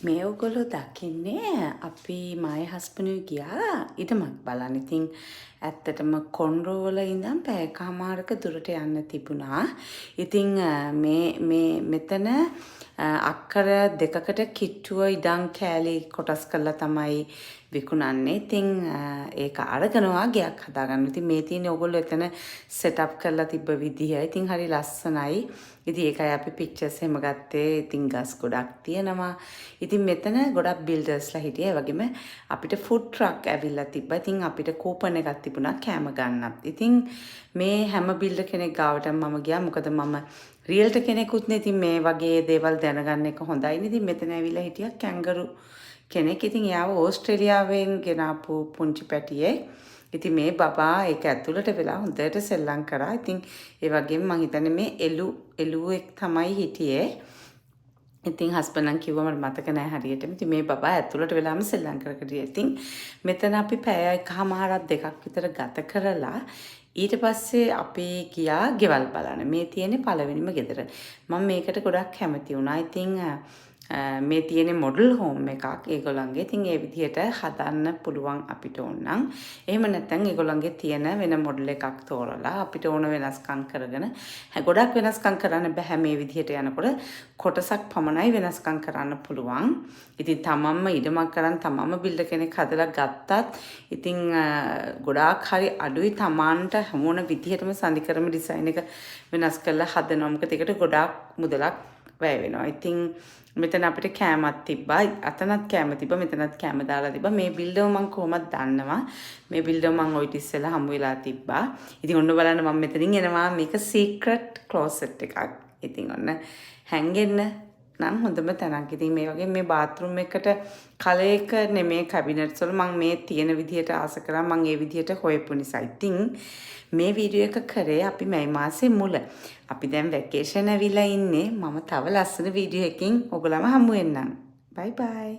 මේ ඔයගොල්ලෝ දකින්නේ අපි මයි හස්බන්ඩ්ව ගියා ඉඩමක් බලන්න. ඉතින් ඇත්තටම කොන්රෝ වල ඉඳන් පැයකමාරක දුරට යන්න තිබුණා. ඉතින් මෙතන අක්කර දෙකකට කිට්ටුව ඉඩම් කෑලි කොටස් කරලා තමයි විකුණන්නේ. ඉතින් ඒක අරගෙනවා ගයක් හදාගන්න. ඉතින් මේ තියෙන්නේ ඔයගොල්ලෝ එතන සෙට් අප් කරලා තිබ්බ විදිහ. ඉතින් හරි ලස්සනයි. ඉතින් ඒකයි අපි පික්චර්ස් එහෙම ගත්තේ. ඉතින් ගස් ගොඩක් තියෙනවා. ඉතින් මෙතන ගොඩක් බිල්ඩර්ස්ලා හිටියා. ඒ වගේම අපිට ෆුඩ් ට්‍රක් ඇවිල්ලා තිබ්බා. ඉතින් අපිට කූපන් එකක් තිබුණා කෑම ගන්නත්. ඉතින් මේ හැම බිල්ඩර් කෙනෙක් ගාවට මම ගියා. මොකද මම රියල්ටර් කෙනෙකුත් නේ. ඉතින් මේ වගේ දේවල් දැනගන්න එක හොඳයි. ඉතින් මෙතන ඇවිල්ලා හිටියා කැංගරු කෙනෙක්. ඉතින් එයාව ඕස්ට්‍රේලියාවෙන් ගෙනාපු පුංචි පැටියෙක්. ඉතින් මේ බබා ඒක ඇතුළට වෙලා හොඳට සෙල්ලම් කරා. ඉතින් ඒ වගේම මම හිතන්නේ මේ එළුවෙක් තමයි හිටියේ. ඉතින් හස්බන්ඩ්න් කිව්වා මට මතක නැහැ හරියටම. ඉතින් මේ බබා ඇතුළට වෙලාම සෙල්ලම් කරකදී. ඉතින් මෙතන අපි පැය එකමාරක් දෙකක් විතර ගත කරලා ඊට පස්සේ අපි ගියා ගෙවල් බලන්න. මේ තියෙන්නේ පළවෙනිම ගෙදර. මම මේකට ගොඩක් කැමති වුණා. ඉතින් මේ තියෙන මොඩල් හෝම් එකක් ඒගොල්ලන්ගේ. ඉතින් ඒ විදිහට හදන්න පුළුවන් අපිට ඕන නම්. එහෙම නැත්නම් ඒගොල්ලන්ගේ තියෙන වෙන මොඩල් එකක් තෝරලා අපිට ඕන වෙනස්කම් කරගෙන ගොඩක් වෙනස්කම් කරන්න බෑ මේ විදිහට යනකොට කොටසක් පමණයි වෙනස්කම් කරන්න පුළුවන්. ඉතින් තමන්ම ඉඩමක් කරන් තමන්ම බිල්ඩර් කෙනෙක් හදලා ගත්තත් ඉතින් ගොඩාක් හරි අඩුයි තමන්ට හැමෝන විදිහටම සඳිකරම ඩිසයින් එක වෙනස් කරලා හදනවා. මොකද ඒකට ගොඩාක් මුදලක් වැය වෙනවා. ඉතින් මෙතන අපිට කෑමක් තිබ්බා. අතනත් කෑම තිබ්බා. මෙතනත් කෑම දාලා තිබ්බා. මේ බිල්ඩර් මම කොහොමද දන්නවා. මේ බිල්ඩර් මම ඔය ඉතිස්සෙලා හමු වෙලා තිබ්බා. ඉතින් ඔන්න බලන්න මම මෙතනින් එනවා. මේක සීක්‍රට් ක්ලෝසට් එකක්. ඉතින් ඔන්න හැංගෙන්න නම් හොඳම තැනක්. ඉතින් මේ වගේ මේ බාත්රූම් එකට කලයක නෙමේ කැබිනට්ස් වල මම මේ තියෙන විදිහට ආස කරා. මම ඒ විදිහට හොයපු නිසා. ඉතින් මේ වීඩියෝ එක කරේ අපි මේ මාසේ මුල. අපි දැන් වැකේෂන් ඇවිල්ලා ඉන්නේ. මම තව ලස්සන වීඩියෝ එකකින් ඔයගොල්ලම හමු වෙන්නම්. බයි බයි.